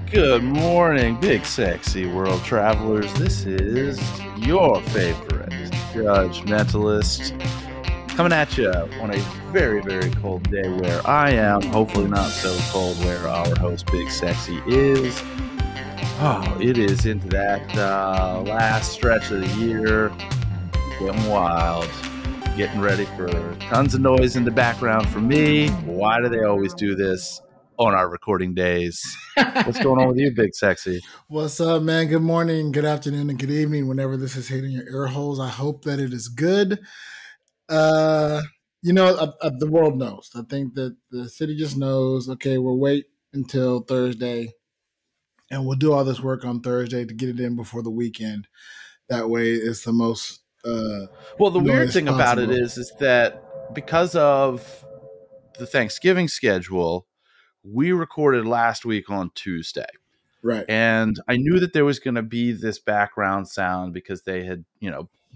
Good morning, big sexy world travelers. This is your favorite judgmentalist coming at you on a very, very cold day where I am, hopefully not so cold where our host, Big Sexy, is. Oh, it is into that last stretch of the year, getting wild, getting ready for tons of noise in the background for me. Why do they always do this on our recording days? What's going on with you, Big Sexy? What's up, man? Good morning, good afternoon, and good evening. Whenever this is hitting your ear holes, I hope that it is good. The world knows. I think that the city just knows. Okay, we'll wait until Thursday, and we'll do all this work on Thursday to get it in before the weekend. That way, it's the most. Well, the weird thing about it is that because of the Thanksgiving schedule, we recorded last week on Tuesday. Right. And I knew that there was going to be this background sound because they had,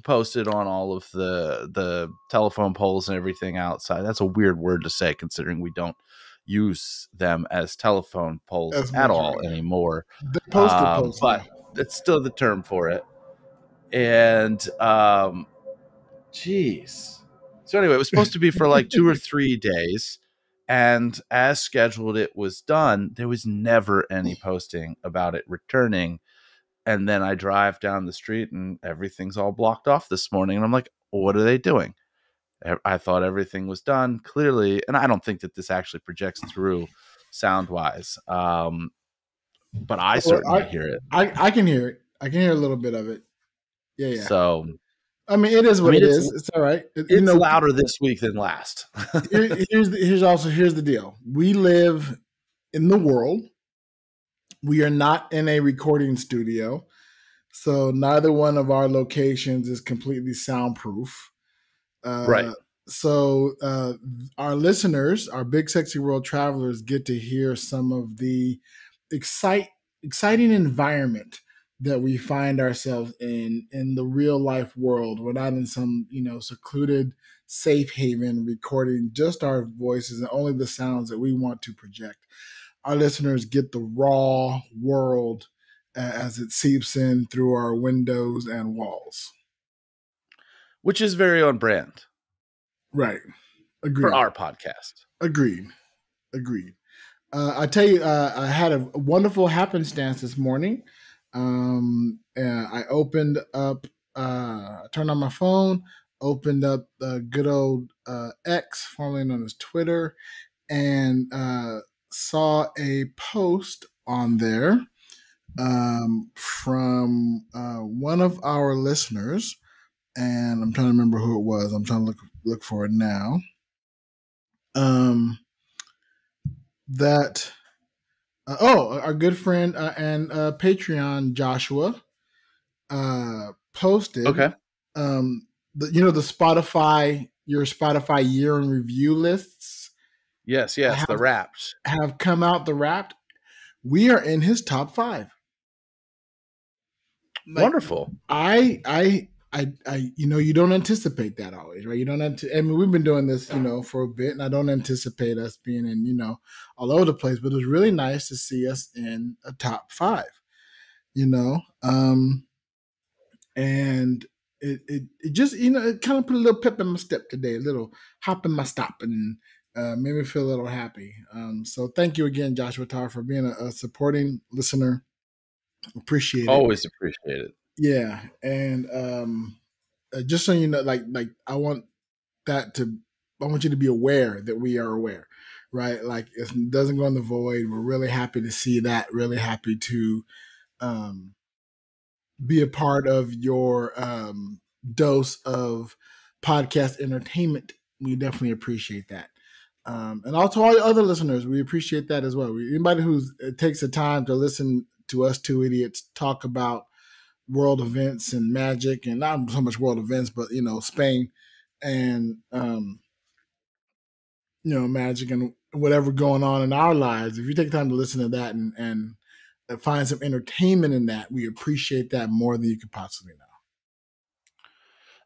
posted on all of the telephone poles and everything outside. That's a weird word to say considering we don't use them as telephone poles at all anymore. Post, but it's still the term for it. And, geez. So anyway, it was supposed to be for like 2 or 3 days. And as scheduled, it was done. There was never any posting about it returning. And then I drive down the street and everything's all blocked off this morning. And I'm like, what are they doing? I thought everything was done clearly. And I don't think that this actually projects through sound wise. But I certainly hear it. I can hear it. I can hear a little bit of it. Yeah. So, I mean, it is what it is. It's all right. It's louder this week than last. here's the deal. We live in the world. We are not in a recording studio, so neither one of our locations is completely soundproof. Right. So our listeners, our big sexy world travelers, get to hear some of the exciting environment that we find ourselves in the real life world. We're not in some, secluded safe haven recording just our voices and only the sounds that we want to project. Our listeners get the raw world as it seeps in through our windows and walls. Which is very on brand. Right. Agreed. For our podcast. Agreed. I tell you, I had a wonderful happenstance this morning. I opened up, turned on my phone, opened up the good old X, formerly known as Twitter, and saw a post on there from one of our listeners, and I'm trying to remember who it was. I'm trying to look for it now. Our good friend and Patreon Joshua posted. Okay. The Spotify, your Spotify year in review lists. Yes, the Wrapped have come out. The Wrapped. We are in his top 5. Wonderful. I you don't anticipate that always, right? You don't. I mean, we've been doing this, for a bit, and I don't anticipate us being in, all over the place. But it was really nice to see us in a top 5, and it just, it kind of put a little pep in my step today, a little hop in my stop, and made me feel a little happy. So thank you again, Joshua Tar, for being a supporting listener. Appreciate it. Always appreciate it. Yeah, and just so you know, like I want you to be aware that we are aware, right? Like it doesn't go in the void. We're really happy to see that. Really happy to be a part of your dose of podcast entertainment. We definitely appreciate that. And also all the other listeners, we appreciate that as well. Anybody who takes the time to listen to us two idiots talk about world events and magic, and not so much world events, but Spain and magic and whatever going on in our lives. If you take time to listen to that and find some entertainment in that, we appreciate that more than you could possibly know.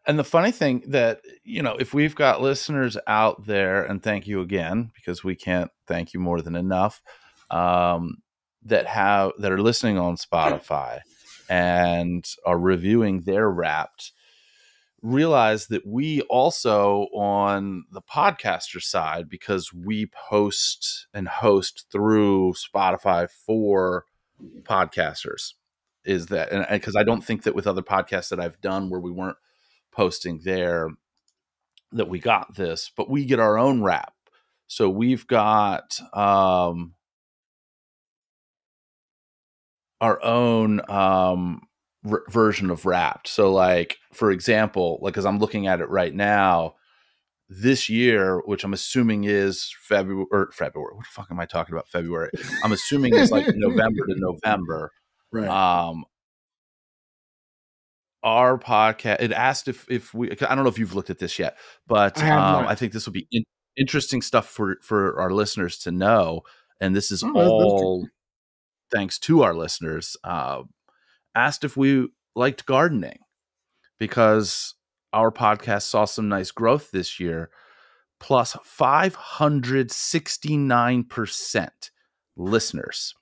And the funny thing that, if we've got listeners out there, and thank you again, because we can't thank you more than enough, that are listening on Spotify and are reviewing their Wrapped, realize that we also, on the podcaster side, because we post and host through Spotify for podcasters, is that, and because I don't think that with other podcasts that I've done where we weren't posting there, that we got this, but we get our own wrap. So we've got our own version of Wrapped. So like, for example, like, as I'm looking at it right now, this year, which I'm assuming is February. What the fuck am I talking about? February. I'm assuming it's like November to November. Right. Our podcast, it asked if we, I don't know if you've looked at this yet, but I think this will be interesting stuff for our listeners to know. And this is all thanks to our listeners. Asked if we liked gardening, because our podcast saw some nice growth this year, plus 569% listeners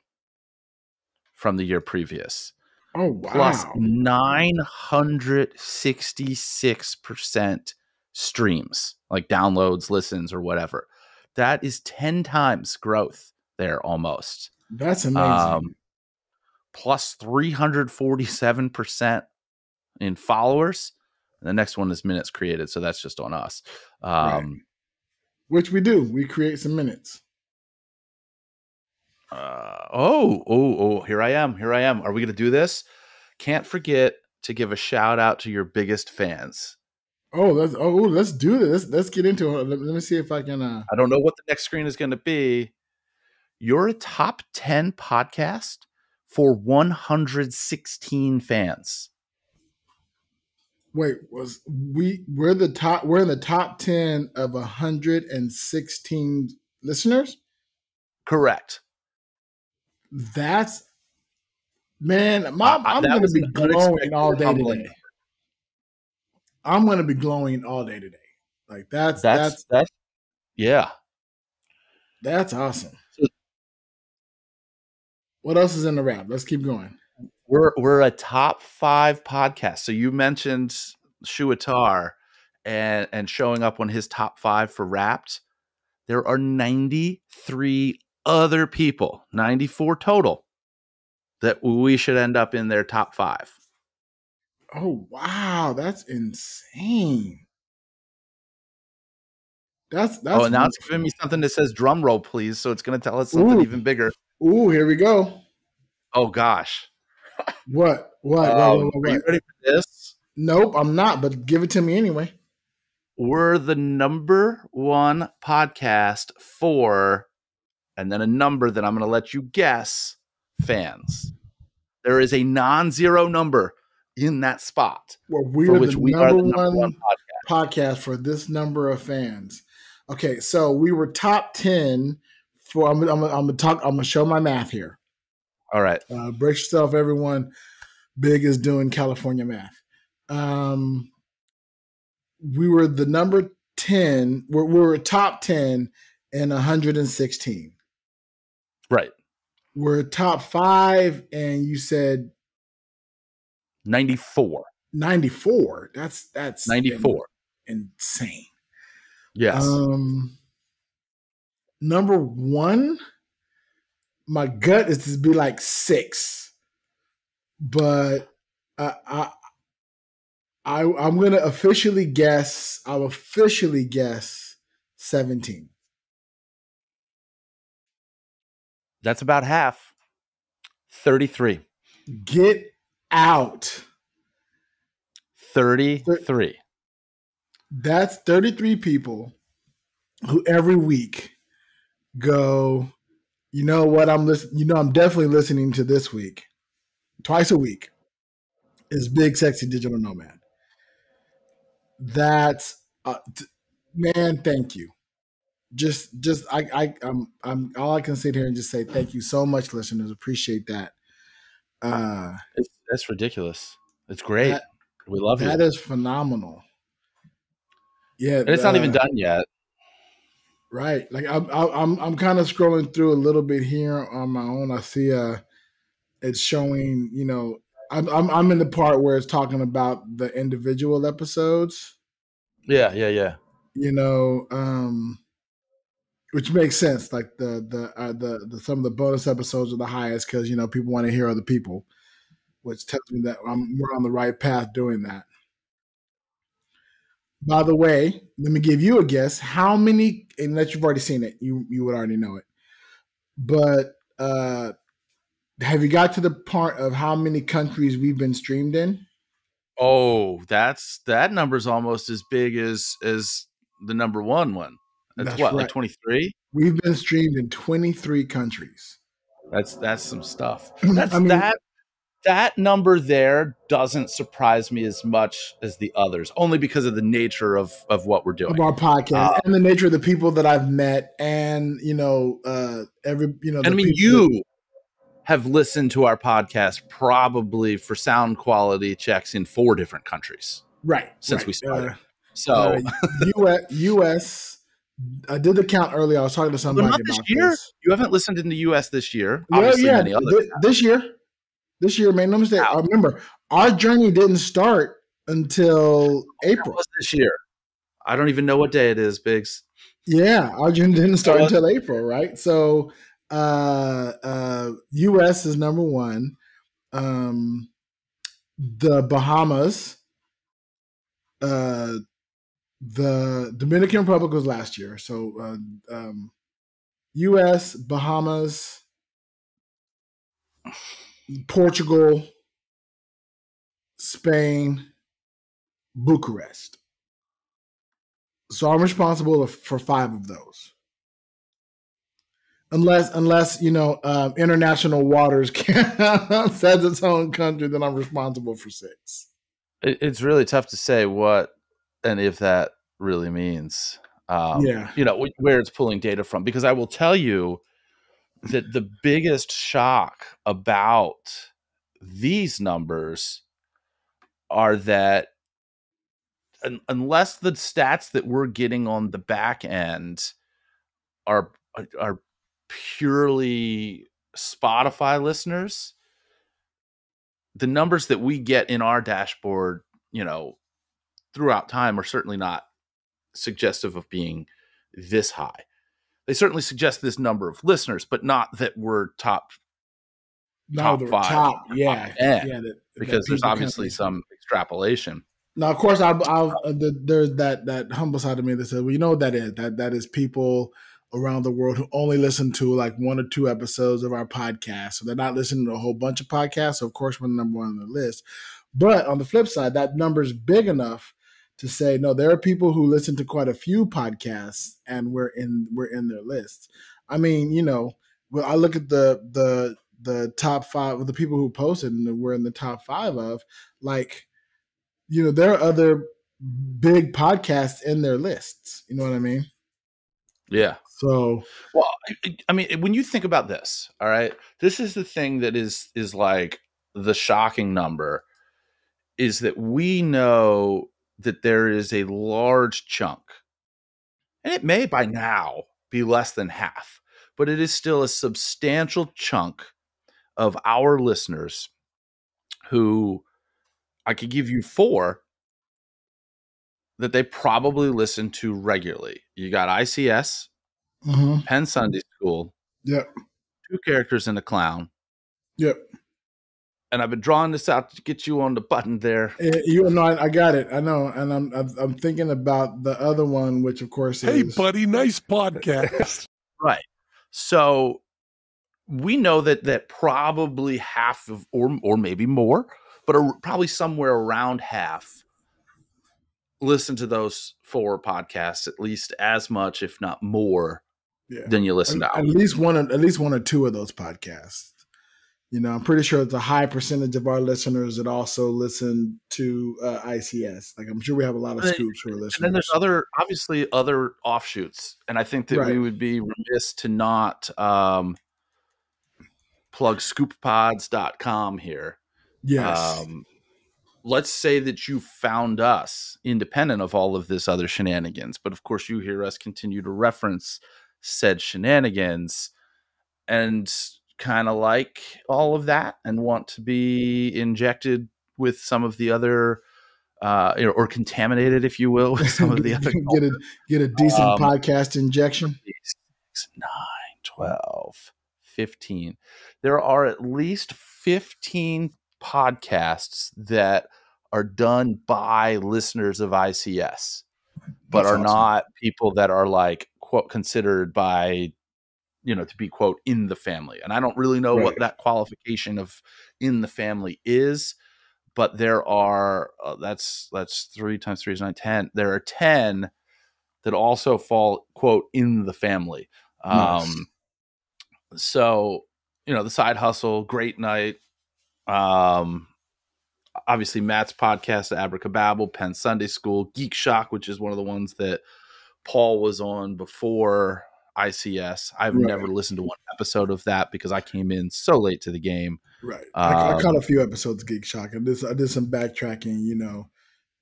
from the year previous. Oh, wow. Plus 966% streams, like downloads, listens, or whatever. That is 10 times growth there almost. That's amazing. Plus 347% in followers. And the next one is minutes created, so that's just on us. Right. Which we do. We create some minutes. Here I am. Are we going to do this? Can't forget to give a shout out to your biggest fans. Let's do this. Let's get into it. Let me see if I can. I don't know what the next screen is going to be. You're a top 10 podcast for 116 fans. Wait, we're in the top 10 of 116 listeners? Correct. That's, man, I'm going to be glowing all day today. I'm going to be glowing all day today. Like that's yeah. That's awesome. What else is in the wrap? Let's keep going. We're a top 5 podcast. So you mentioned Shuatar and showing up on his top 5 for Wrapped. There are 93 other people, 94 total, that we should end up in their top 5. Oh, wow. That's insane. That's now it's giving me something that says drum roll, please. So it's going to tell us something even bigger. Ooh, here we go. Oh, gosh. What? Are you ready for this? Nope, I'm not, but give it to me anyway. We're the number 1 podcast for, and then a number that I'm going to let you guess, fans. There is a non-zero number in that spot. Well, we are the number one podcast for this number of fans. Okay, so we were top 10 for. I'm gonna show my math here. All right, brace yourself, everyone. Big is doing California math. We were the number 10. We were top 10 in 116. Right. We're top 5, and you said 94. 94. That's 94. Insane. Yes. Number 1, my gut is to be like 6, but I'm gonna officially guess. I'll officially guess 17. That's about half. 33. Get out. 33. That's 33 people who every week go, you know what, I'm definitely listening to this week. twice a week is Big Sexy Digital Nomad. That's man, thank you. Just I'm all I can sit here and just say thank you so much, listeners. Appreciate that. That's ridiculous. It's great. That We love that you. is phenomenal. Yeah, And it's not even done yet. right. Like I'm kind of scrolling through a little bit here on my own. I see it's showing, I'm in the part where it's talking about the individual episodes, Yeah. you know, which makes sense. Like the some of the bonus episodes are the highest because people want to hear other people, which tells me that we're on the right path doing that. By the way, let me give you a guess. How many? And that you've already seen it, you would already know it. But have you got to the part of how many countries we've been streamed in? Oh, that number's almost as big as the number one. That's what, like right. 23? We've been streamed in 23 countries. That's some stuff. I mean, That number there doesn't surprise me as much as the others, only because of the nature of what we're doing. Of our podcast and the nature of the people that I've met, and you have listened to our podcast probably for sound quality checks in 4 different countries, right? Since we started. U.S. I did the count earlier. I was talking to somebody not about this year. This. You haven't listened in the U.S. this year. Well, obviously, yeah, many others this year. This year, man, no mistake. I remember our journey didn't start until April. This year. I don't even know what day it is, Biggs. Yeah, our journey didn't start until April, right? So, U.S. is number 1. The Bahamas, the Dominican Republic was last year. So, U.S., Bahamas, Portugal, Spain, Bucharest. So I'm responsible for 5 of those. Unless international waters says its own country, then I'm responsible for 6. It's really tough to say what and if that really means. Where it's pulling data from, because I will tell you that the biggest shock about these numbers are that unless the stats that we're getting on the back end are purely Spotify listeners, the numbers that we get in our dashboard, throughout time are certainly not suggestive of being this high. They certainly suggest this number of listeners, but not that we're top 5. Because there's obviously some extrapolation. Now, of course, there's that humble side of me that says, well, you know what that is? That is people around the world who only listen to like 1 or 2 episodes of our podcast. So they're not listening to a whole bunch of podcasts. So, of course, we're number 1 on the list. But on the flip side, that number is big enough to say, no, there are people who listen to quite a few podcasts and we're in their lists. I mean, well, I look at the top 5 of the people who posted and we're in the top 5 of, like, there are other big podcasts in their lists. You know what I mean? Yeah. So, well, I mean, when you think about this, all right, this is the thing that is like the shocking number, is that we know that there is a large chunk, and it may by now be less than half, but it is still a substantial chunk of our listeners who I could give you 4 that they probably listen to regularly. You got ICS, Penn Sunday School, yep, 2 Characters and a Clown, yep. And I've been drawing this out to get you on the button there. I got it. I know, and I'm thinking about the other one, which of course is, hey, buddy, nice podcast. Right. So we know that probably half of, or maybe more, but probably somewhere around half listen to those 4 podcasts at least as much, if not more, than you listen to. At least one or 2 of those podcasts. I'm pretty sure it's a high percentage of our listeners that also listen to ICS. Like I'm sure we have a lot of scoops who are listeners. And then there's obviously other offshoots, and I think that we would be remiss to not plug scooppods.com here. Yes. Let's say that you found us independent of all of this other shenanigans, but of course you hear us continue to reference said shenanigans and kind of like all of that and want to be injected with some of the other or contaminated, if you will, with some of the other get a decent podcast injection. 9, 12, 15. There are at least 15 podcasts that are done by listeners of ICS, but are not people that are like, quote, considered by, to be, quote, in the family. And I don't really know what that qualification of in the family is, but there are, that's 3 times 3 is 9, 10. There are 10 that also fall, quote, in the family. Nice. So, the Side Hustle, Great Night, obviously Matt's podcast, Abracababble, Penn Sunday School, Geek Shock, which is one of the ones that Paul was on before ICS. I've never listened to one episode of that because I came in so late to the game. Right. I caught a few episodes of Geek Shock. I did some backtracking,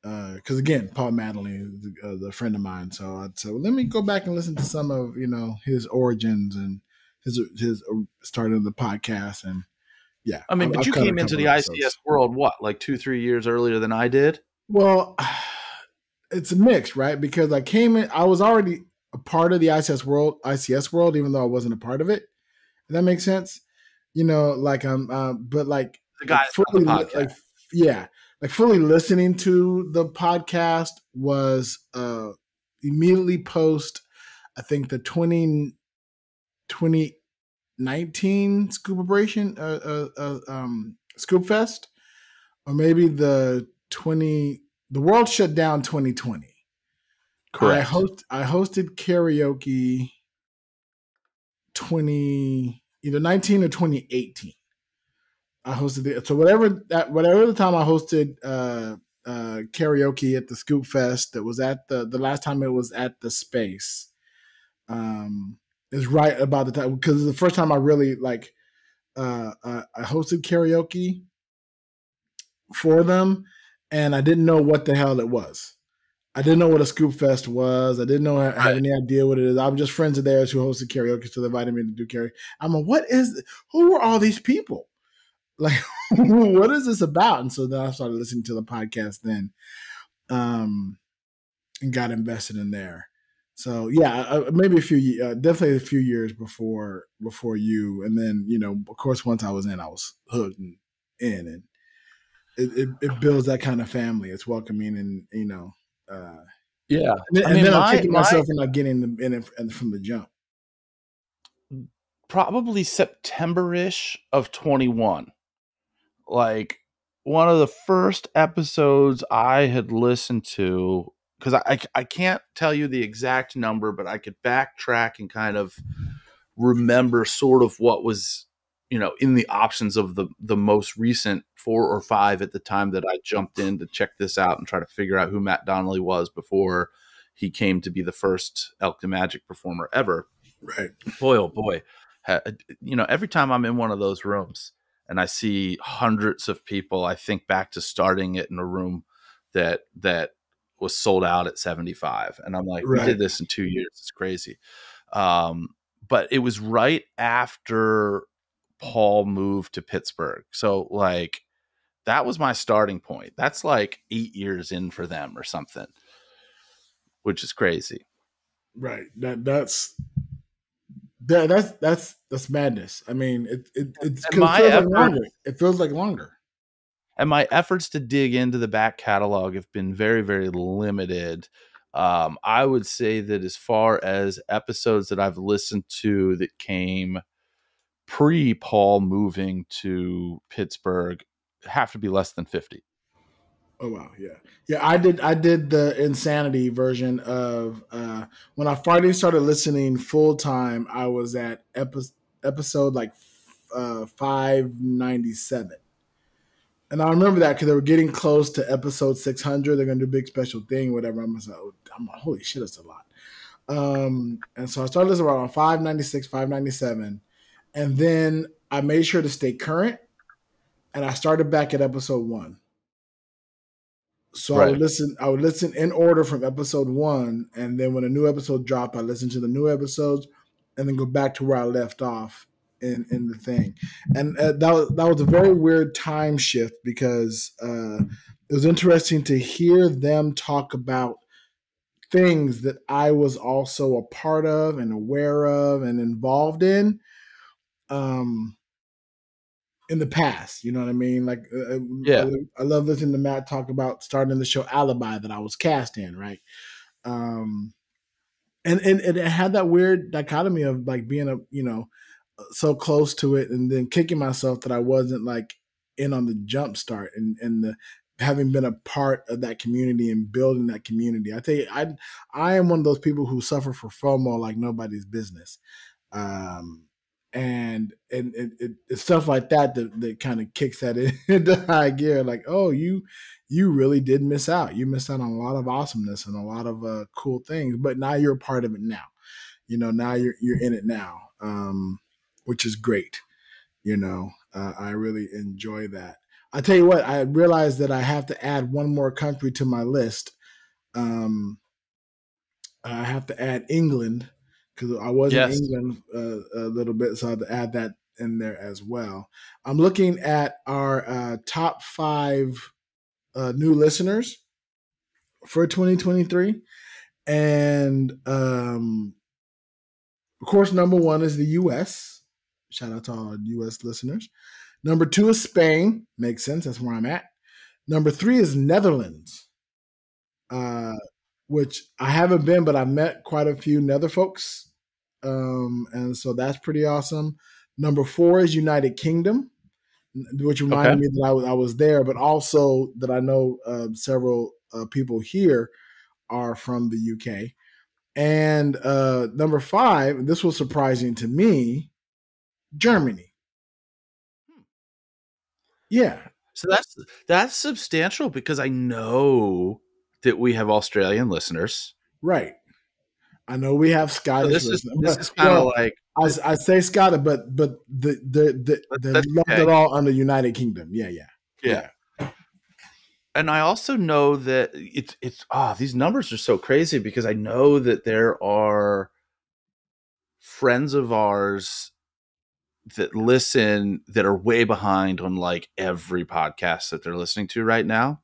because again, Paul Madeline is a friend of mine. So I'd say, well, let me go back and listen to some of, his origins and his start of the podcast. And yeah. I mean, but you came into the ICS world, what, like 2-3 years earlier than I did? Well, it's a mix, right? Because I came in, I was already a part of the ICS world, even though I wasn't a part of it. If that makes sense. But like the guy fully, on the podcast. Fully listening to the podcast was immediately post, I think the 2019 Scoopabration, Scoop Fest, or maybe the World Shut Down 2020. Correct. I hosted karaoke either 19 or 2018. I hosted it. So whatever the time I hosted karaoke at the Scoop Fest, that was at the last time it was at the Space, is right about the time, because the first time I really I hosted karaoke for them, and I didn't know what the hell it was. I didn't know what a Scoop Fest was. I didn't have any idea what it is. I'm just friends of theirs who hosted karaoke, so they invited me to do karaoke. I'm like, who are all these people? Like, what is this about? And so then I started listening to the podcast then, and got invested in there. So yeah, maybe definitely a few years before you. And then, of course, once I was in, I was hooked and in, and it builds that kind of family. It's welcoming, and yeah. And then I'm taking myself and not getting in it from the jump. Probably September-ish of 21. Like one of the first episodes I had listened to, because I can't tell you the exact number, but I could backtrack and kind of remember sort of what was, in the options of the most recent 4 or 5 at the time that I jumped in to check this out and try to figure out who Matt Donnelly was before he came to be the first Elk to Magic performer ever. Right. Boy, oh boy. Every time I'm in one of those rooms and I see hundreds of people, I think back to starting it in a room that was sold out at 75. And I'm like, we did this in 2 years. It's crazy. But it was right after Paul moved to Pittsburgh. So like that was my starting point. That's like 8 years in for them or something, which is crazy. Right. That's madness. I mean, it feels like longer. And my efforts to dig into the back catalog have been very, very limited. I would say that as far as episodes that I've listened to that came pre-Paul moving to Pittsburgh have to be less than 50. Oh wow, yeah. I did the Insanity version of when I finally started listening full time. I was at episode like 597. And I remember that because they were getting close to episode 600. They're going to do a big special thing, whatever. I'm like, holy shit, that's a lot. And so I started listening around 596, 597. And then I made sure to stay current. And I started back at episode 1. So Right. I would listen in order from episode 1. And then when a new episode dropped, I listened to the new episodes and then go back to where I left off in the thing. And that was a very weird time shift because it was interesting to hear them talk about things that I was also a part of and aware of and involved in the past. You know what I mean? Like, Yeah. I love listening to Matt talk about starting the show Alibi that I was cast in, right? And it had that weird dichotomy of like being so close to it and then kicking myself that I wasn't like in on the jump start and the having been a part of that community and building that community. I tell you, I am one of those people who suffer for FOMO like nobody's business. And it's stuff like that kind of kicks that into high gear. Like, oh, you really did miss out. You missed out on a lot of awesomeness and a lot of cool things. But now you're a part of it now. Now you're in it now, which is great. I really enjoy that. I tell you what, I realized that I have to add one more country to my list. I have to add England because I was in England a little bit, so I had to add that in there as well. I'm looking at our top 5 new listeners for 2023, and of course, number 1 is the U.S. Shout out to all our U.S. listeners. Number 2 is Spain. Makes sense. That's where I'm at. Number 3 is Netherlands, which I haven't been, but I've met quite a few Nether folks. And so that's pretty awesome. Number 4 is United Kingdom, which reminded me that I was there, but also that I know several people here are from the UK. And number 5, this was surprising to me, Germany. Yeah. So that's substantial because I know that we have Australian listeners. Right. I know we have Scottish listeners. This is kind of like I say Scottish, but they lumped it all under United Kingdom. Yeah. And I also know that it's these numbers are so crazy because I know that there are friends of ours that listen that are way behind on like every podcast that they're listening to right now.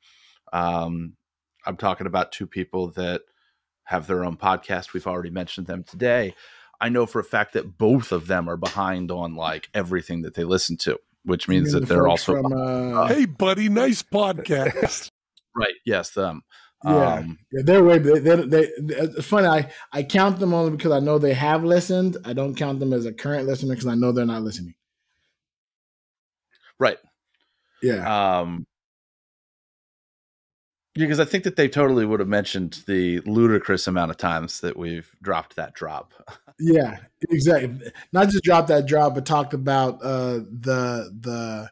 I'm talking about 2 people that have their own podcast. We've already mentioned them today. I know for a fact that both of them are behind on like everything that they listen to, which means that they're also from, hey buddy, nice podcast. Right. Yes. Them. Yeah, they're way. It's funny. I count them only because I know they have listened. I don't count them as a current listener because I know they're not listening. Right. Yeah. Because I think that they totally would have mentioned the ludicrous amount of times that we've dropped that drop. Yeah, exactly. Not just dropped that drop, but talked about the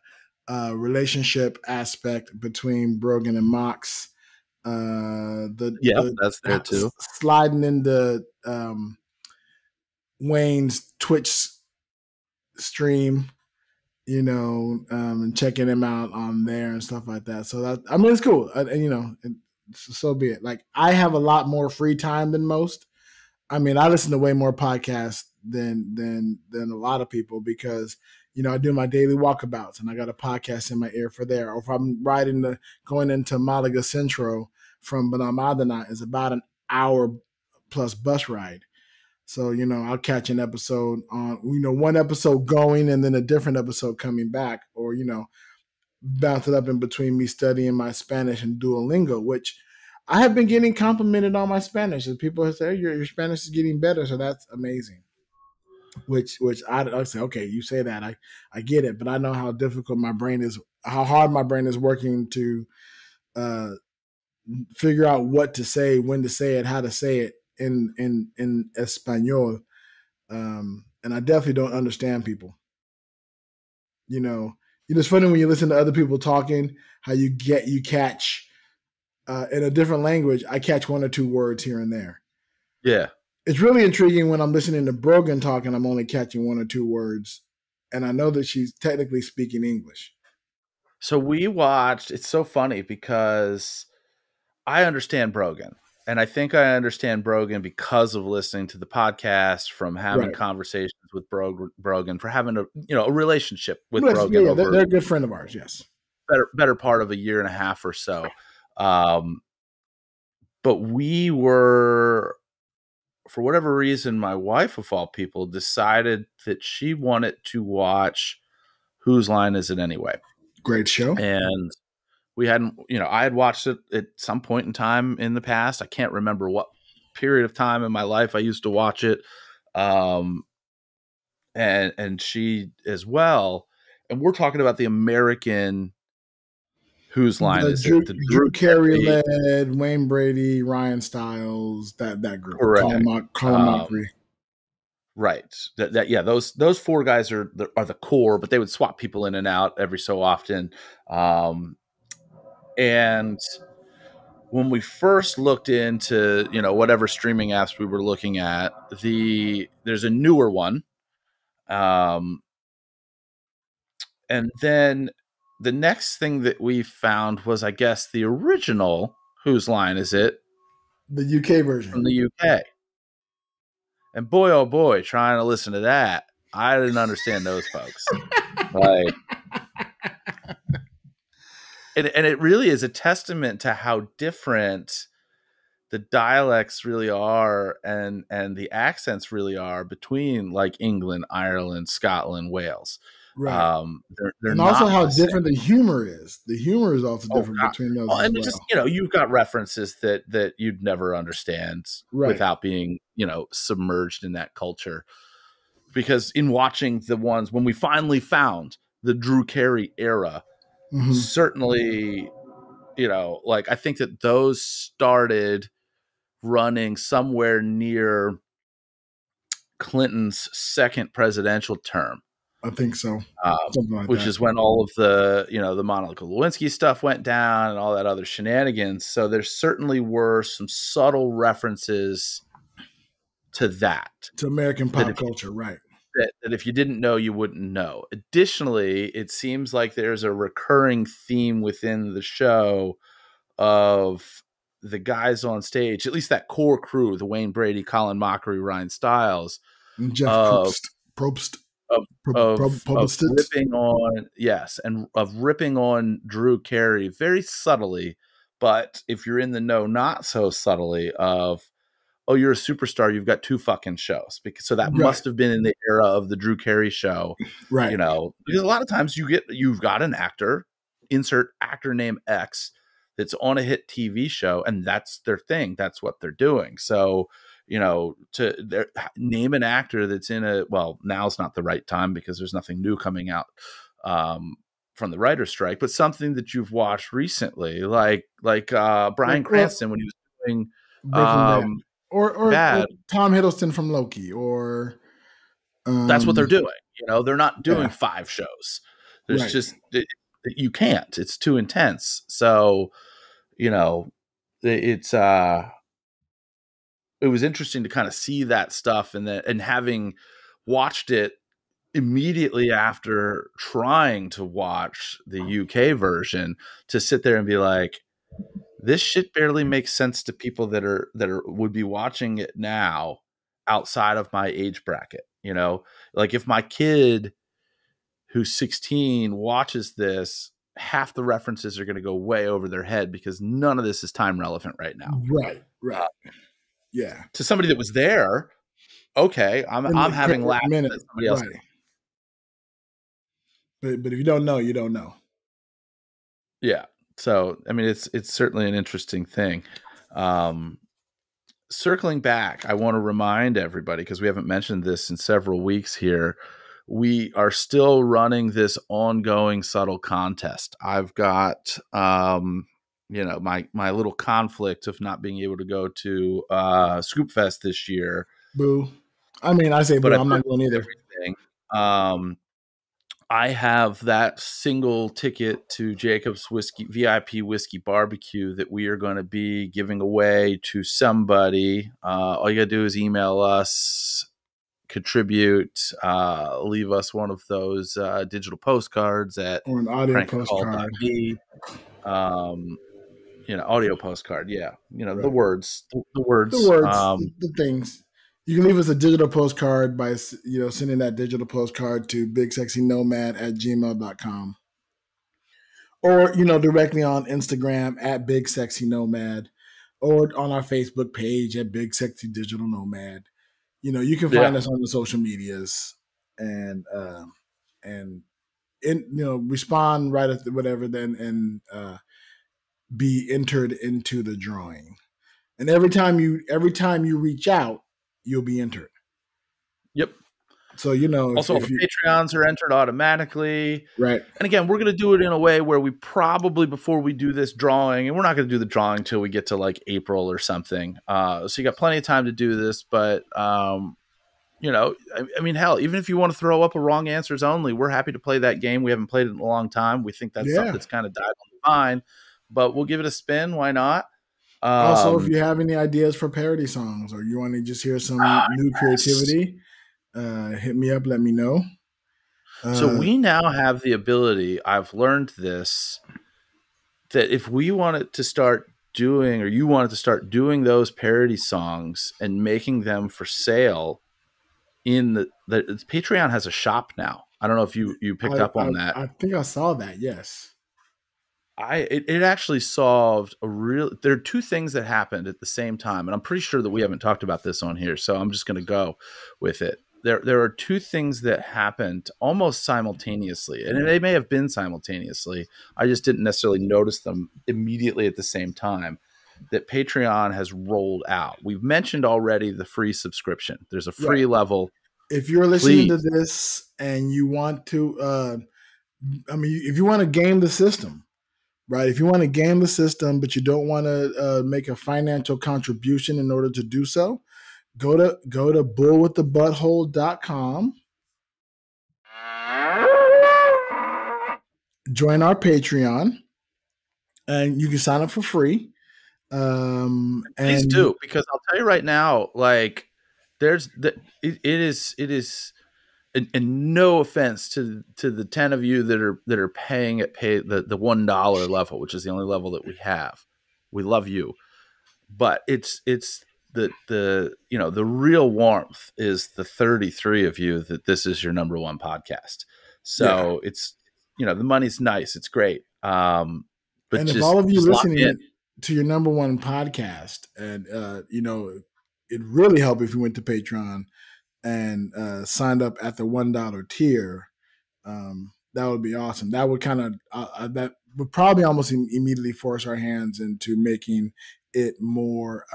relationship aspect between Brogan and Mox. That's there too. Sliding into Wayne's Twitch stream, and checking him out on there and stuff like that. So that, I mean, it's cool, and so be it. Like, I have a lot more free time than most. I mean, I listen to way more podcasts than a lot of people because I do my daily walkabouts and I got a podcast in my ear for there. Or if I'm going into Malaga Centro from Benalmádena is about an hour plus bus ride. So, I'll catch an episode on, one episode going and then a different episode coming back, or, bounce it up in between me studying my Spanish and Duolingo, which I have been getting complimented on my Spanish. And people have said, your Spanish is getting better. So that's amazing. Which I say, okay, you say that. I get it, but I know how difficult my brain is, how hard my brain is working to figure out what to say, when to say it, how to say it in Espanol. And I definitely don't understand people. You know, it's funny when you listen to other people talking, how you catch in a different language. I catch one or two words here and there. Yeah. It's really intriguing when I'm listening to Brogan talking. I'm only catching one or two words, and I know that she's technically speaking English. So we watched. It's so funny because I understand Brogan. And I think I understand Brogan because of listening to the podcast, from having conversations with Brogan, for having a relationship with Brogan. Yeah, they're a good friend of ours. Yes, better part of a year and a half or so. But we were, for whatever reason, my wife of all people decided that she wanted to watch Whose Line Is It Anyway? Great show. And we hadn't, I had watched it at some point in time in the past. I can't remember what period of time in my life I used to watch it. And she as well. And we're talking about the American Whose Line Is It? The Drew Carey led, Wayne Brady, Ryan Stiles, that group. Colin Mockery. Right. Those four guys are the core, but they would swap people in and out every so often. And when we first looked into, whatever streaming apps we were looking at, there's a newer one. And then the next thing that we found was, I guess, the original Whose Line Is It? The UK version. From the UK. And boy, oh boy, trying to listen to that, I didn't understand those folks. And it really is a testament to how different the dialects really are and the accents really are between like England, Ireland, Scotland, Wales. Right. They're and also how different the humor is. The humor is also different between those. And just, you've got references that you'd never understand without being, submerged in that culture. Because in watching the ones, when we finally found the Drew Carey era, certainly, I think that those started running somewhere near Clinton's second presidential term. I think so. Which is when all of the, the Monica Lewinsky stuff went down and all that other shenanigans. So there certainly were some subtle references to that. To American pop culture, right. That if you didn't know, you wouldn't know. Additionally, it seems like there's a recurring theme within the show of the guys on stage, at least that core crew, the Wayne Brady, Colin Mockery, Ryan Stiles, and Jeff Probst. Of ripping on, and of ripping on Drew Carey very subtly, but if you're in the know, not so subtly, of, oh, you're a superstar, you've got two fucking shows. So that must have been in the era of the Drew Carey show, right? Because a lot of times you've got an actor, insert actor name X, that's on a hit TV show, and that's their thing. That's what they're doing. So, to name an actor that's in now's not the right time because there's nothing new coming out from the writer's strike, but something that you've watched recently, like Bryan Cranston when he was doing or Tom Hiddleston from Loki, or that's what they're doing. They're not doing 5 shows. There's just you can't. It's too intense. So, it's it was interesting to kind of see that stuff, and having watched it immediately after trying to watch the UK version, to sit there and be like, this shit barely makes sense to people that would be watching it now outside of my age bracket. Like if my kid who's 16 watches this, half the references are going to go way over their head because none of this is time relevant right now. Right. Yeah. To somebody that was there, okay, I'm having laughs at somebody else. Right. But if you don't know, you don't know. Yeah. So, I mean, it's certainly an interesting thing. Circling back, I want to remind everybody, because we haven't mentioned this in several weeks here, we are still running this ongoing subtle contest. I've got my little conflict of not being able to go to Scoop Fest this year. Boo. I mean, I say boo. I'm not going either. I have that single ticket to Jacob's VIP Whiskey Barbecue that we are going to be giving away to somebody. All you got to do is email us, contribute, leave us one of those digital postcards at or an audio postcard. Audio postcard. Yeah. Right. The words. The things. You can leave us a digital postcard by, sending that digital postcard to bigsexynomad@gmail.com. Or, directly on Instagram at bigsexynomad, or on our Facebook page at Big Sexy Digital Nomad. You can find us on the social medias and respond right at whatever, then, and be entered into the drawing. And every time you reach out, you'll be entered. Yep. So, also, Patreons are entered automatically. Right. And again, we're going to do it in a way where we probably, before we do this drawing, and we're not going to do the drawing until we get to like April or something. So you got plenty of time to do this. But, hell, even if you want to throw up a wrong answers only, we're happy to play that game. We haven't played it in a long time. We think that's something that's kind of died on the vine. But we'll give it a spin. Why not? Also, if you have any ideas for parody songs, or you want to just hear some new creativity, hit me up. Let me know. So we now have the ability, I've learned this, that if we wanted to start doing, or you wanted to start doing those parody songs and making them for sale in the Patreon has a shop now. I don't know if you picked up on that. I think I saw that. Yes. It actually solved there are two things that happened at the same time, and I'm pretty sure that we haven't talked about this on here, so I'm just going to go with it. There are two things that happened almost simultaneously, and they may have been simultaneously. I just didn't necessarily notice them immediately at the same time, that Patreon has rolled out. We've mentioned already the free subscription. There's a free level. If you're listening to this and you want to, if you want to game the system, right? If you want to game the system, but you don't want to make a financial contribution in order to do so, go to bullwiththebutthole.com. Join our Patreon, and you can sign up for free. Please do, because I'll tell you right now, like it is. And no offense to the 10 of you that are paying the $1 level, which is the only level that we have. We love you, but it's the real warmth is the 33 of you that this is your number one podcast. So it's the money's nice, it's great. But and if all of you listening to your number one podcast, and it'd really help if you went to Patreon and signed up at the $1 tier. That would be awesome. That would that would probably almost immediately force our hands into making it more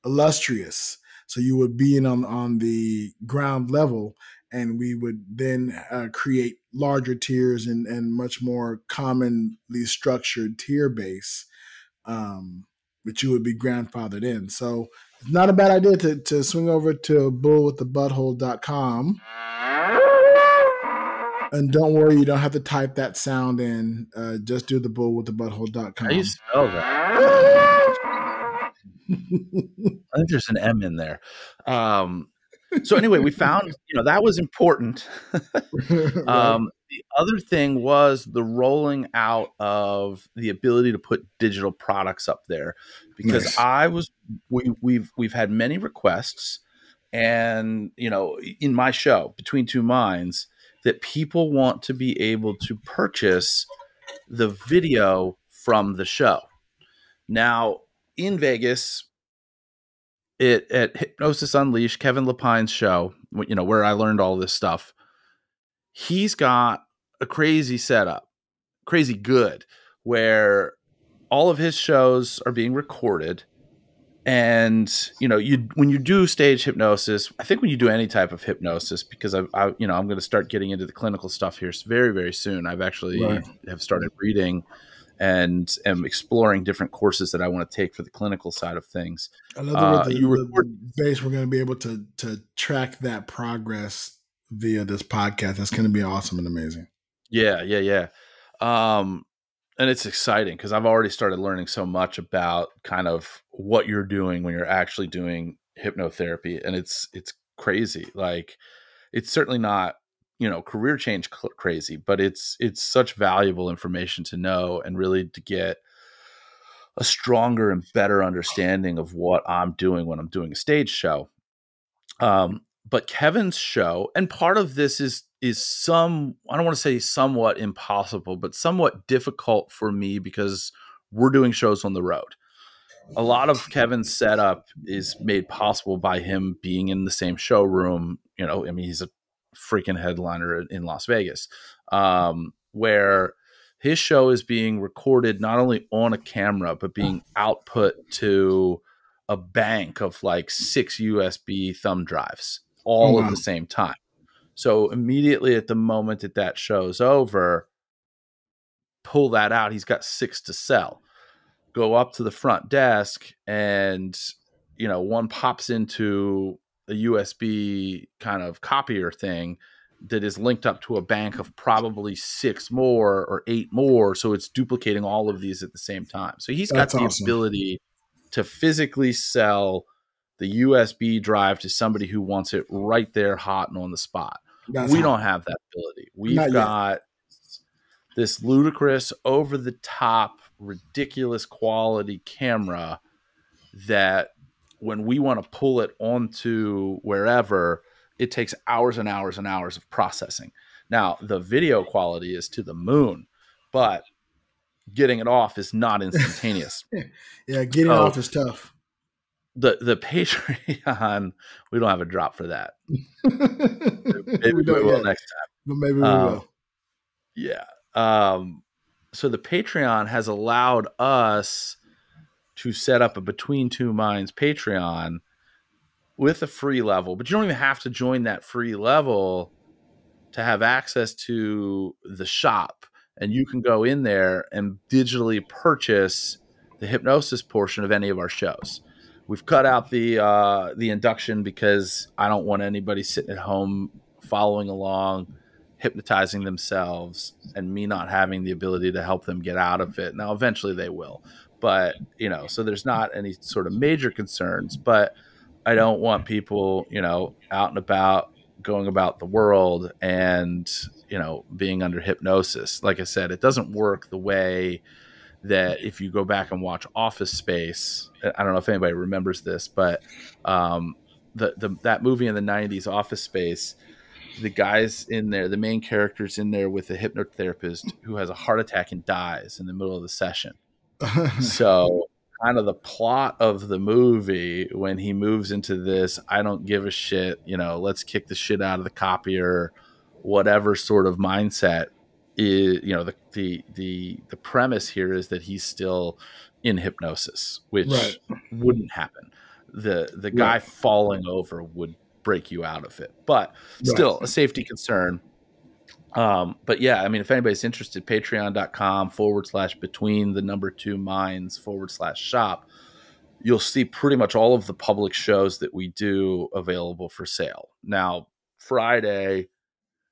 illustrious. So you would be on the ground level, and we would then create larger tiers and much more commonly structured tier base, which you would be grandfathered in. So it's not a bad idea to swing over to bullwiththebutthole.com. And don't worry, you don't have to type that sound in. Just do the bullwiththebutthole.com. How do you spell that? I think there's an M in there. So anyway, we found, that was important. Right. The other thing was the rolling out of the ability to put digital products up there, because nice. We've had many requests, and in my show Between Two Minds, that people want to be able to purchase the video from the show. Now in Vegas, at Hypnosis Unleashed, Kevin Lepine's show, where I learned all this stuff, he's got a crazy setup, crazy good, where all of his shows are being recorded. And, when you do stage hypnosis, I think when you do any type of hypnosis, because I'm going to start getting into the clinical stuff here very, very soon. I've actually have started reading and am exploring different courses that I want to take for the clinical side of things. I love the base. We're going to be able to track that progress via this podcast. That's going to be awesome and amazing. Yeah. And it's exciting because I've already started learning so much about kind of what you're doing when you're actually doing hypnotherapy. And it's crazy. Like, it's certainly not, career change crazy, but it's such valuable information to know and really to get a stronger and better understanding of what I'm doing when I'm doing a stage show. But Kevin's show, and part of this is I don't want to say somewhat impossible, but somewhat difficult for me because we're doing shows on the road. A lot of Kevin's setup is made possible by him being in the same showroom. He's a freaking headliner in Las Vegas, where his show is being recorded not only on a camera, but being output to a bank of like 6 USB thumb drives all at the same time. So immediately at the moment that show's over, pull that out. He's got 6 to sell. Go up to the front desk and, one pops into a USB kind of copier thing that is linked up to a bank of probably 6 more or 8 more. So it's duplicating all of these at the same time. So he's got the ability to physically sell the USB drive to somebody who wants it right there, hot and on the spot. We don't have that ability. We've got this ludicrous, over the top, ridiculous quality camera that when we want to pull it onto wherever, it takes hours and hours and hours of processing. Now, the video quality is to the moon, but getting it off is not instantaneous. Yeah, getting off is tough. The Patreon, we don't have a drop for that. Maybe we will next time. But maybe we will. Yeah. So the Patreon has allowed us to set up a Between Two Minds Patreon with a free level, but you don't even have to join that free level to have access to the shop. And you can go in there and digitally purchase the hypnosis portion of any of our shows. We've cut out the induction because I don't want anybody sitting at home following along, hypnotizing themselves, and me not having the ability to help them get out of it. Now, eventually they will, but so there's not any sort of major concerns, but I don't want people, out and about, going about the world and, being under hypnosis. Like I said, it doesn't work the way that if you go back and watch Office Space, I don't know if anybody remembers this, but that movie in the 90s, Office Space, the guy's in there, the main character's in there with a hypnotherapist who has a heart attack and dies in the middle of the session. So kind of the plot of the movie, when he moves into this, I don't give a shit, let's kick the shit out of the copier, whatever sort of mindset is, the premise here is that he's still in hypnosis, which wouldn't happen. The guy falling over would break you out of it, but still a safety concern. But yeah, if anybody's interested, patreon.com/between_2minds/shop, you'll see pretty much all of the public shows that we do available for sale. Now, Friday,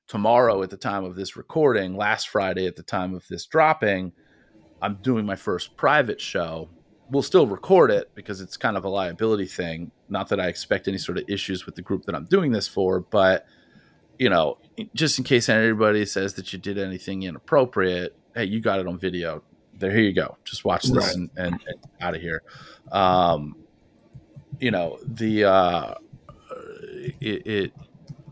tomorrow at the time of this recording, last Friday at the time of this dropping, I'm doing my first private show. We'll still record it because it's kind of a liability thing. Not that I expect any sort of issues with the group that I'm doing this for, but just in case anybody says that you did anything inappropriate, hey, you got it on video. Here you go. Just watch this and out of here.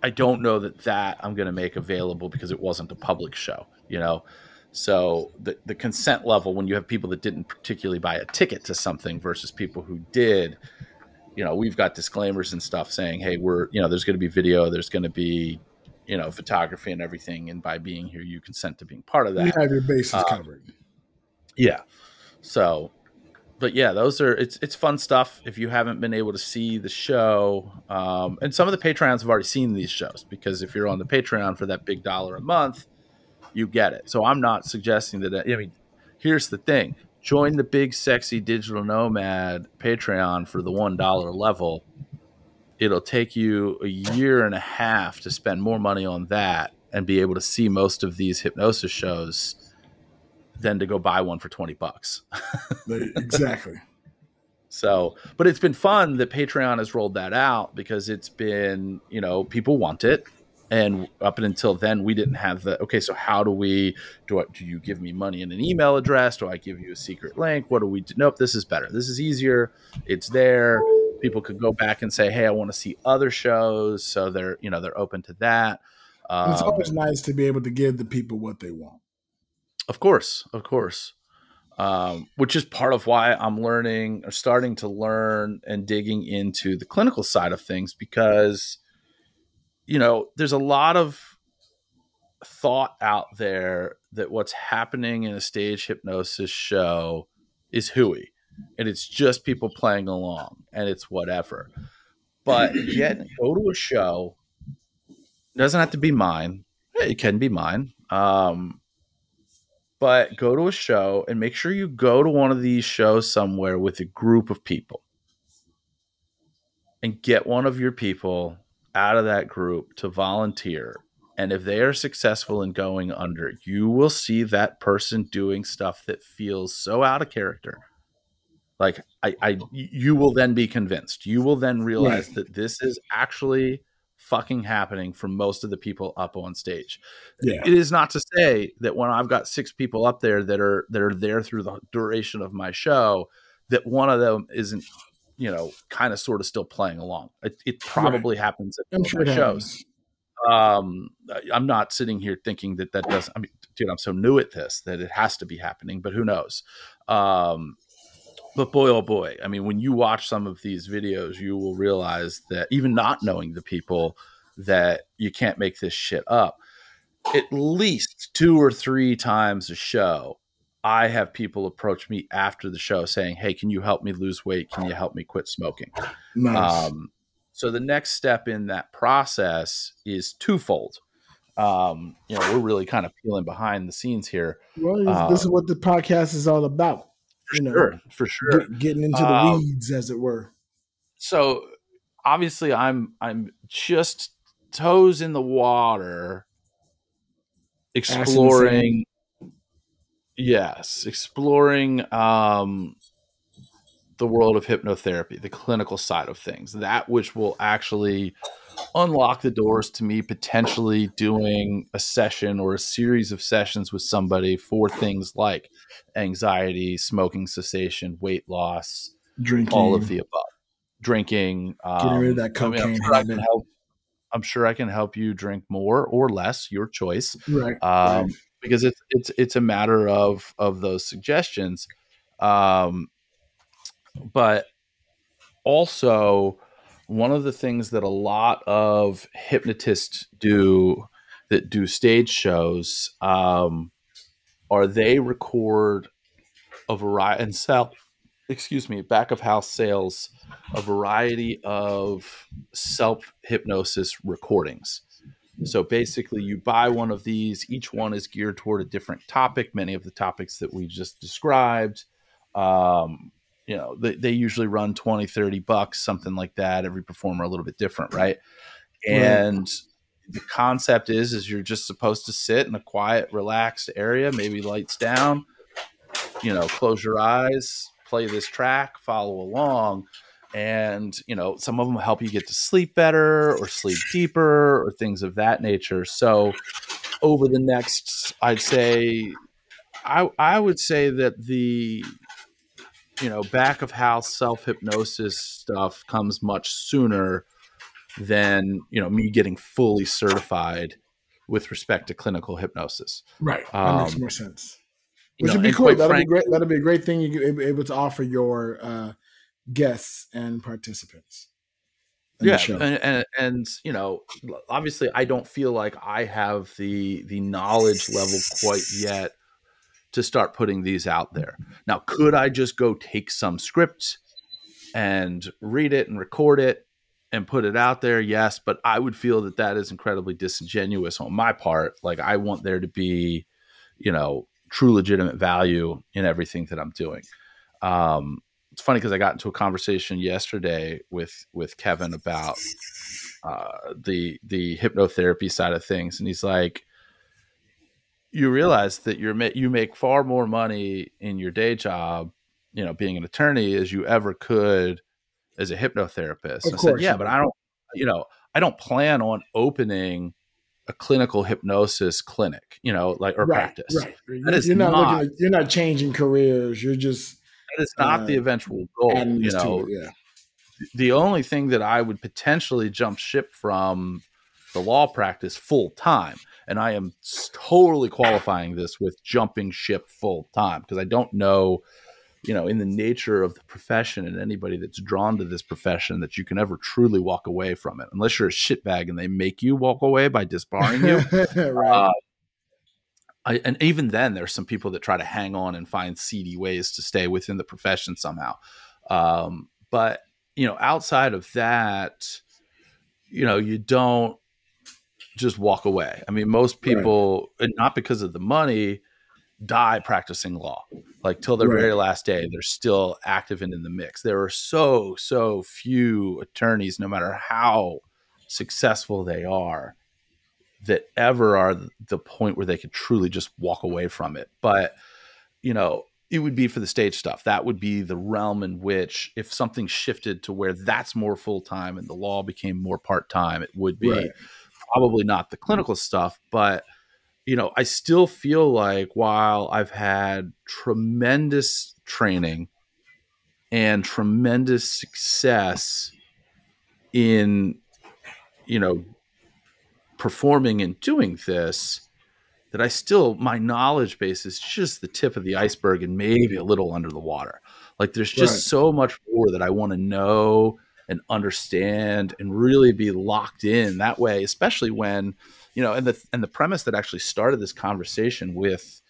I don't know that I'm going to make available because it wasn't a public show, So the consent level, when you have people that didn't particularly buy a ticket to something versus people who did, we've got disclaimers and stuff saying, hey, there's going to be video, there's going to be, photography and everything. And by being here, you consent to being part of that. You have your bases covered. Yeah. So, but yeah, it's fun stuff. If you haven't been able to see the show, and some of the Patreons have already seen these shows, because if you're on the Patreon for that big $1 a month, you get it. So I'm not suggesting that. Here's the thing: join the Big Sexy Digital Nomad Patreon for the $1 level. it'll take you a year and a half to spend more money on that and be able to see most of these hypnosis shows than to go buy one for $20. Exactly. So, but it's been fun that Patreon has rolled that out because it's been, people want it. And up until then, we didn't have okay, so how do you give me money in an email address? Do I give you a secret link? What do we do? Nope, this is better. This is easier. It's there. People could go back and say, hey, I want to see other shows. So they're open to that. It's always nice to be able to give the people what they want. Of course. Which is part of why I'm starting to learn and digging into the clinical side of things, because there's a lot of thought out there that what's happening in a stage hypnosis show is hooey, and it's just people playing along, and it's whatever. But go to a show. It doesn't have to be mine. It can be mine. But go to a show and make sure you go to one of these shows somewhere with a group of people, and get one of your people out of that group to volunteer. And if they are successful in going under, you will see that person doing stuff that feels so out of character. Like you will then be convinced. You will then realize that this is actually fucking happening for most of the people up on stage. Yeah. It is not to say that when I've got 6 people up there that are there through the duration of my show, that one of them isn't, kind of sort of still playing along. It probably happens at my shows. I'm not sitting here thinking that doesn't. I mean, dude, I'm so new at this that it has to be happening, but who knows? But boy, oh boy, I mean, when you watch some of these videos, you will realize that even not knowing the people, that you can't make this shit up. At least 2 or 3 times a show, I have people approach me after the show saying, hey, can you help me lose weight? Can you help me quit smoking? Nice. So the next step in that process is twofold. We're really kind of peeling behind the scenes here. Well, this is what the podcast is all about. For sure. Getting into the weeds, as it were. So obviously I'm just toes in the water, exploring the world of hypnotherapy, the clinical side of things, that which will actually unlock the doors to me potentially doing a session or a series of sessions with somebody for things like anxiety, smoking cessation, weight loss, drinking, all of the above. Drinking, getting rid of that cocaine. I'm sure I can help you drink more or less, your choice. Right. Because it's a matter of those suggestions. But also, one of the things that a lot of hypnotists do that do stage shows are they record a variety and sell, back of house sales, a variety of self-hypnosis recordings. So basically you buy one of these, each one is geared toward a different topic, many of the topics that we just described. They usually run $20, $30, something like that. Every performer a little bit different, right? And the concept is you're just supposed to sit in a quiet, relaxed area, maybe lights down, close your eyes, play this track, follow along. And, some of them help you get to sleep better or sleep deeper or things of that nature. So over the next, I would say that the, back of house self-hypnosis stuff comes much sooner than, me getting fully certified with respect to clinical hypnosis. Right. That makes more sense. Which would be cool. That'd be great. That'd be a great thing you could be able to offer your guests and participants. And obviously I don't feel like I have the knowledge level quite yet to start putting these out there. Now, could I just go take some script and read it and record it and put it out there? Yes, but I would feel that is incredibly disingenuous on my part. Like, I want there to be, true legitimate value in everything that I'm doing. it's funny because I got into a conversation yesterday with Kevin about the hypnotherapy side of things, and he's like, you realize that you make far more money in your day job, you know, being an attorney, as you ever could as a hypnotherapist. Of I course, said, yeah, but I don't plan on opening a clinical hypnosis clinic, you know, like, or practice. Right. That is you're not changing careers. You're just that is not the eventual goal. You know, the only thing that I would potentially jump ship from the law practice full time, and I am totally qualifying this with jumping ship full time, because I don't know, you know, in the nature of the profession and anybody that's drawn to this profession, that you can ever truly walk away from it, unless you're a shitbag and they make you walk away by disbarring you. Right. And even then, there's some people that try to hang on and find seedy ways to stay within the profession somehow. But, you know, outside of that, you know, you don't just walk away. I mean, most people, and not because of the money, die practicing law. Like, till their very last day, they're still active and in the mix. There are so few attorneys, no matter how successful they are, that ever are the point where they could truly just walk away from it. But, you know, it would be for the stage stuff. That would be the realm in which, if something shifted to where that's more full-time and the law became more part-time, it would be probably not the clinical stuff. But, you know, I still feel like, while I've had tremendous training and tremendous success in, you know, performing and doing this, that I still, my knowledge base is just the tip of the iceberg and maybe a little under the water. Like, there's just so much more that I want to know and understand and really be locked in that way, especially when, you know, and the premise that actually started this conversation with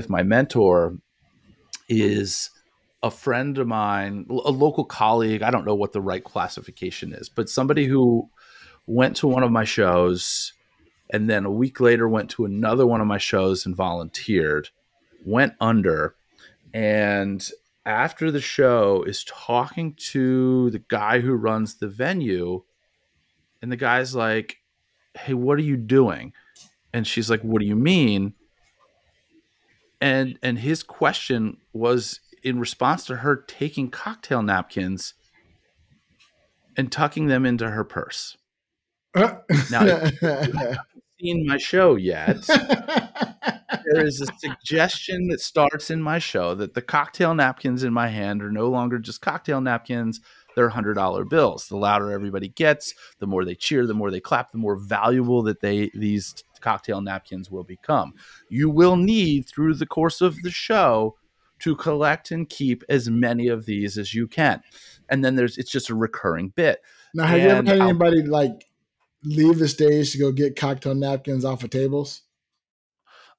my mentor is a friend of mine, a local colleague. I don't know what the right classification is, but somebody who went to one of my shows and then a week later went to another one of my shows and volunteered, went under, and after the show is talking to the guy who runs the venue, and the guy's like, hey, what are you doing? And she's like, what do you mean? And his question was in response to her taking cocktail napkins and tucking them into her purse. Now, if you haven't seen my show yet, there is a suggestion that starts in my show that the cocktail napkins in my hand are no longer just cocktail napkins. They're $100 bills. The louder everybody gets, the more they cheer, the more they clap, the more valuable that these cocktail napkins will become. You will need, through the course of the show, to collect and keep as many of these as you can. And then it's just a recurring bit. Now, have you ever had anybody like leave the stage to go get cocktail napkins off of tables?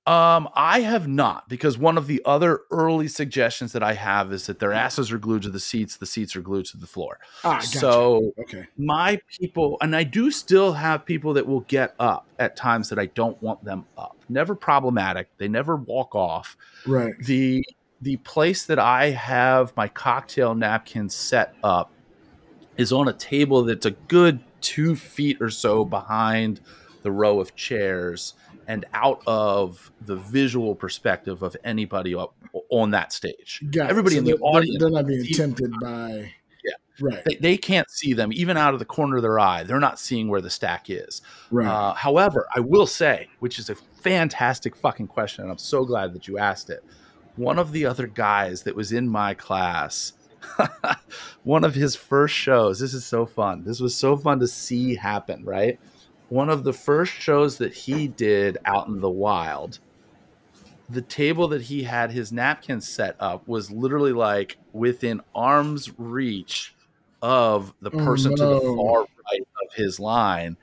I have not, because one of the other early suggestions that I have is that their asses are glued to the seats are glued to the floor. Gotcha. So my people, and I do still have people that will get up at times that I don't want them up. Never problematic. They never walk off. Right. The place that I have my cocktail napkins set up is on a table that's a good 2 feet or so behind the row of chairs and out of the visual perspective of anybody up on that stage. Everybody in the audience, they're not being tempted by. Yeah, right. They can't see them even out of the corner of their eye. They're not seeing where the stack is. Right. However, I will say, which is a fantastic fucking question, and I'm so glad that you asked it. One of the other guys that was in my class, one of his first shows, this is so fun. This was so fun to see happen, right? One of the first shows that he did out in the wild, the table that he had his napkins set up was literally like within arm's reach of the person to the far right of his line.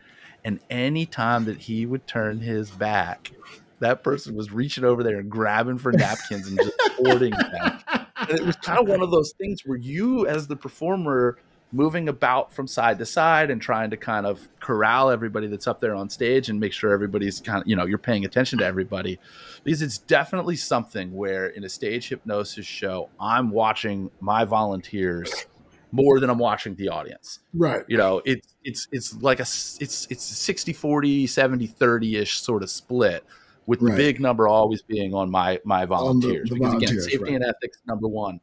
And any time that he would turn his back, that person was reaching over there and grabbing for napkins and just hoarding them. And it was kind of one of those things where you, as the performer, moving about from side to side and trying to kind of corral everybody that's up there on stage and make sure everybody's kind of, you're paying attention to everybody, because it's definitely something where in a stage hypnosis show, I'm watching my volunteers more than I'm watching the audience. Right. It's like it's 60, 40, 70, 30-ish sort of split, with the big number always being on my volunteers. The because volunteers, again, safety and ethics, number one.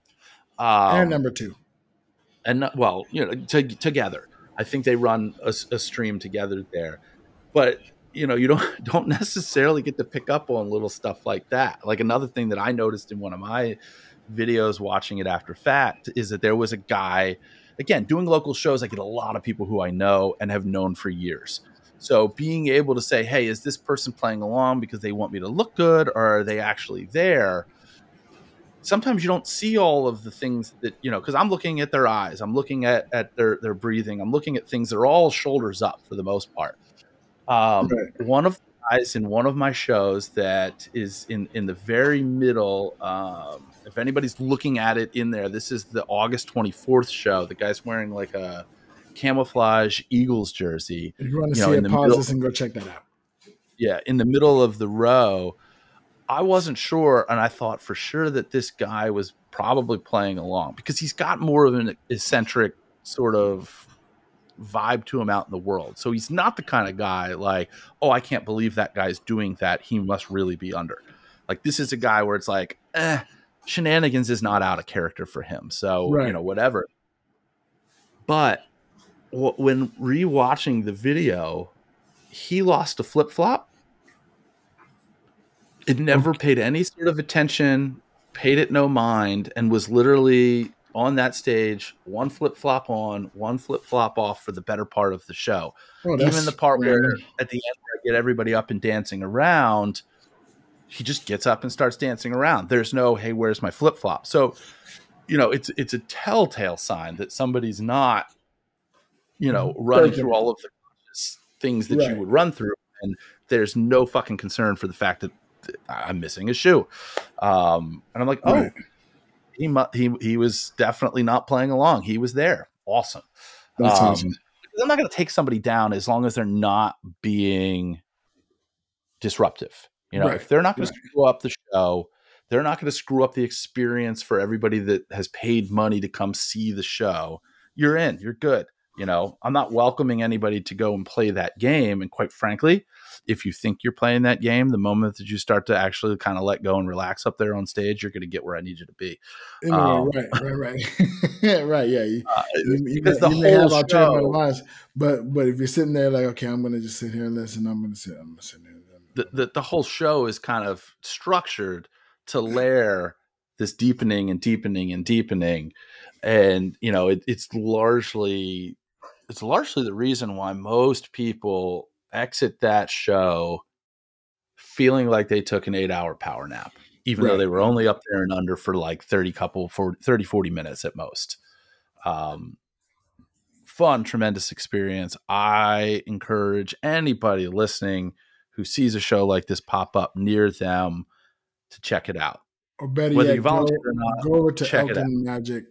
And number two. And together, I think they run a stream together there, but you don't necessarily get to pick up on little stuff like that. Like another thing that I noticed in one of my videos watching it after fact is that there was a guy, again, doing local shows. I get a lot of people who I know and have known for years. So being able to say, hey, is this person playing along because they want me to look good, or are they actually there? Sometimes you don't see all of the things that, because I'm looking at their eyes, I'm looking at their breathing, I'm looking at things that are all shoulders up for the most part. One of the guys in one of my shows that is in the very middle, if anybody's looking at it in there, this is the August 24th show. The guy's wearing like a camouflage Eagles jersey. If you want to see it, pause this and go check that out. Yeah, in the middle of the row. I wasn't sure, and I thought for sure that this guy was probably playing along, because he's got more of an eccentric sort of vibe to him out in the world. So he's not the kind of guy like, oh, I can't believe that guy's doing that, he must really be under. Like, this is a guy where it's like, shenanigans is not out of character for him. So, whatever. But when rewatching the video, he lost a flip-flop. It never paid any sort of attention, paid it no mind, and was literally on that stage, one flip-flop on, one flip-flop off for the better part of the show. Even the part where at the end where I get everybody up and dancing around, he just gets up and starts dancing around. There's no, hey, where's my flip-flop? So, it's a telltale sign that somebody's not, running through all of the things that you would run through, and there's no fucking concern for the fact that I'm missing a shoe. And I'm like, oh, he was definitely not playing along. He was there. Awesome. That's awesome. I'm not going to take somebody down as long as they're not being disruptive. If they're not going to screw up the show, they're not going to screw up the experience for everybody that has paid money to come see the show. You're in, you're good. I'm not welcoming anybody to go and play that game. And quite frankly, if you think you're playing that game, the moment that you start to actually kind of let go and relax up there on stage, you're going to get where I need you to be. Right. Right. Yeah. Because the whole show, but if you're sitting there like, okay, I'm going to just sit here and listen, I'm going to sit there. The whole show is kind of structured to layer this deepening and deepening and deepening. And, it's largely the reason why most people exit that show feeling like they took an 8-hour power nap, even though they were only up there and under for like 40 minutes at most. Fun, tremendous experience. I encourage anybody listening who sees a show like this pop up near them to check it out. Or better whether yet, you volunteer or not, go over to check it out. eltonmagic.com.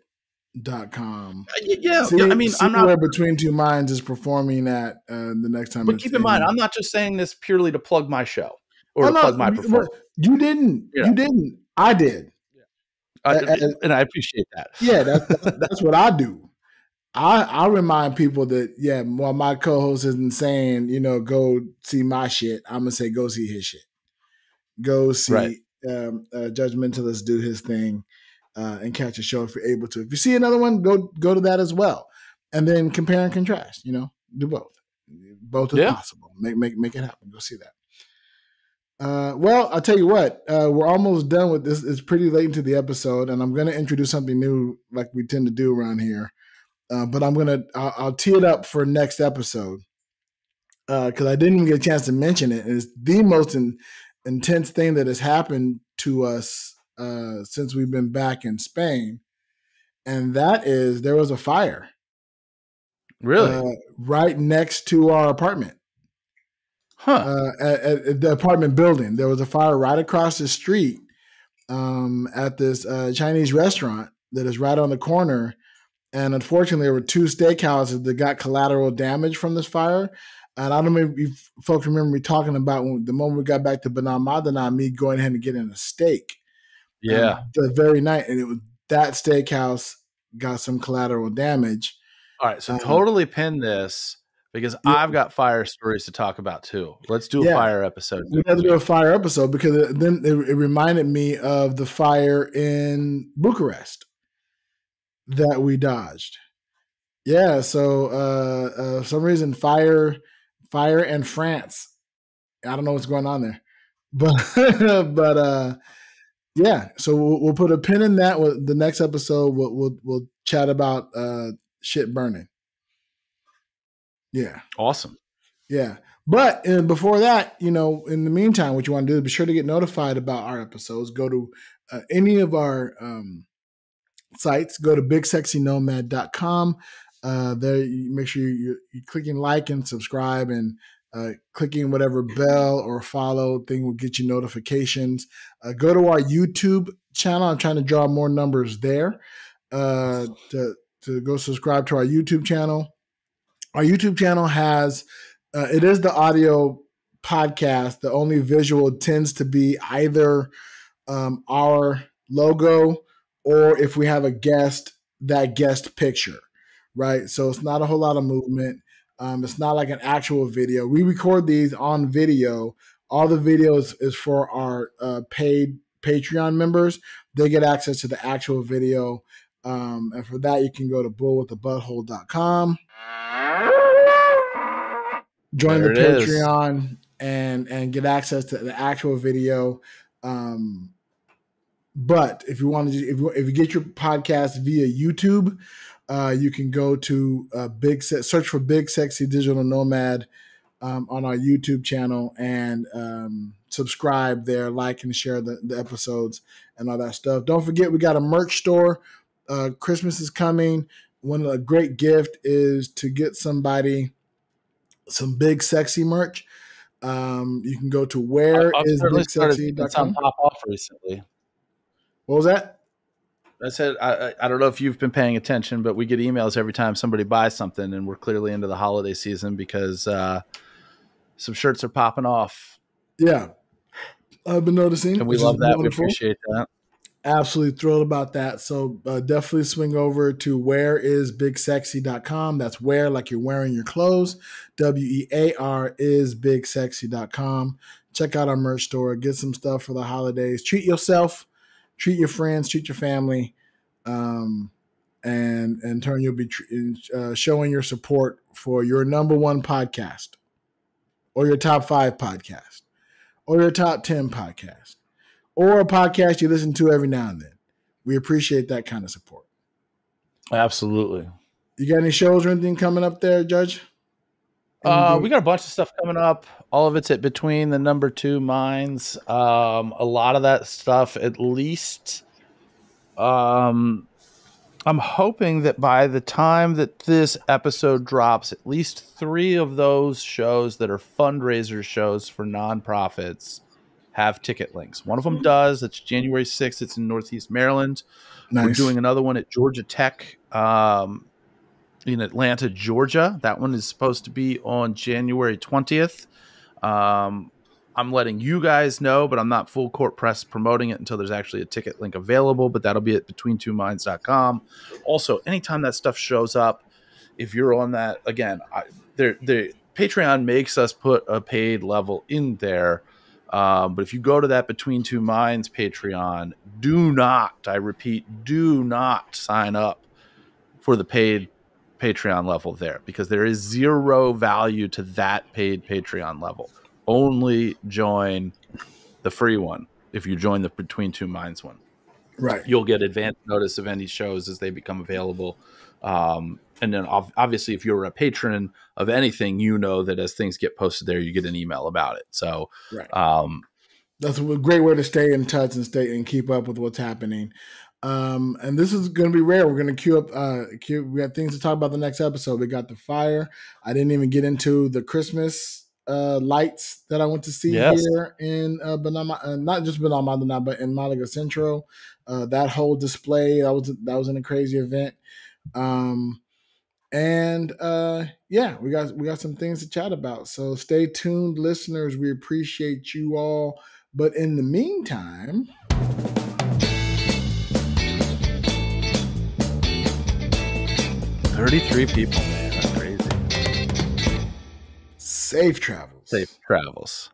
I mean, I'm not where Between Two Minds is performing at the next time. But keep in mind, I'm not just saying this purely to plug my show or to plug my performance. You didn't. You didn't. I did. And I appreciate that. Yeah, that's what I do. I remind people that, while my co-host isn't saying, go see my shit, I'm going to say, go see his shit. Go see Judgmentalist do his thing and catch a show if you're able to. If you see another one, go to that as well. And then compare and contrast, do both. Both is possible. Make it happen. Go see that. Well, I'll tell you what, we're almost done with this. It's pretty late into the episode, and I'm going to introduce something new like we tend to do around here. But I'll tee it up for next episode because I didn't even get a chance to mention it. It's the most intense thing that has happened to us since we've been back in Spain. And that is there was a fire. Really? Right next to our apartment. At the apartment building. There was a fire right across the street at this Chinese restaurant that is right on the corner. And unfortunately, there were 2 steakhouses that got collateral damage from this fire. And I don't know if folks remember me talking about the moment we got back to Nomad, me going ahead and getting a steak. Yeah. The very night, and it was that steakhouse got some collateral damage. All right, so totally pin this because I've got fire stories to talk about too. Let's do a fire episode. We have to do a fire episode because then it reminded me of the fire in Bucharest that we dodged. Yeah, so some reason fire in France. I don't know what's going on there, but yeah. So we'll put a pin in that. The next episode we'll chat about shit burning. Yeah, awesome. Yeah, but before that, in the meantime, what you want to do is be sure to get notified about our episodes. Go to any of our sites. Go to bigsexynomad.com. There, you make sure you're clicking like and subscribe, and clicking whatever bell or follow thing will get you notifications. Go to our YouTube channel. I'm trying to draw more numbers there. To go subscribe to our YouTube channel. Our YouTube channel has it is the audio podcast. The only visual tends to be either our logo, or if we have a guest, that guest picture, right? So it's not a whole lot of movement. It's not like an actual video. We record these on video. All the videos is for our paid Patreon members. They get access to the actual video. And for that, you can go to bullwiththebutthole.com. Join the Patreon and get access to the actual video. But if you want to, if you get your podcast via YouTube, you can go to search for Big Sexy Digital Nomad on our YouTube channel and subscribe there, like and share the episodes and all that stuff. Don't forget, we got a merch store. Christmas is coming. One of the great gift is to get somebody some Big Sexy merch. You can go to whereisbigsexy.com. Pop off recently. What was that? I said, I don't know if you've been paying attention, but we get emails every time somebody buys something, and we're clearly into the holiday season because some shirts are popping off. Yeah, I've been noticing. And we love that. Wonderful. We appreciate that. Absolutely thrilled about that. So definitely swing over to whereisbigsexy.com. That's where, like you're wearing your clothes. WEAR is bigsexy.com. Check out our merch store. Get some stuff for the holidays. Treat yourself. Treat your friends. Treat your family. And in turn, you'll be showing your support for your number one podcast, or your top 5 podcast, or your top 10 podcast, or a podcast you listen to every now and then. We appreciate that kind of support. Absolutely. You got any shows or anything coming up there, Judge? We got a bunch of stuff coming up. All of it's at Between the Number 2 Minds. A lot of that stuff, at least. I'm hoping that by the time that this episode drops, at least 3 of those shows that are fundraiser shows for nonprofits have ticket links. One of them does. It's January 6th. It's in Northeast Maryland. Nice. We're doing another one at Georgia Tech in Atlanta, Georgia. That one is supposed to be on January 20th. I'm letting you guys know, but I'm not full court press promoting it until there's actually a ticket link available, but that'll be at betweentwominds.com. Also, anytime that stuff shows up, if you're on that, again, the Patreon makes us put a paid level in there. But if you go to that Between Two Minds Patreon, do not sign up for the paid Patreon level there, because there is 0 value to that paid Patreon level. Only join the free one. If you join the Between Two Minds one, right, you'll get advance notice of any shows as they become available. And then obviously, if you're a patron of anything, you know that as things get posted there, you get an email about it. So, right. That's a great way to stay in touch and keep up with what's happening. And this is going to be rare. We're going to queue up. We got things to talk about the next episode. We got the fire. I didn't even get into the Christmas lights that I went to see here in not just Benalmádena, but in Malaga Central. That whole display, that was a crazy event. And yeah, we got some things to chat about. So stay tuned, listeners. We appreciate you all. But in the meantime, 33 people, man. That's crazy. Safe travels. Safe travels.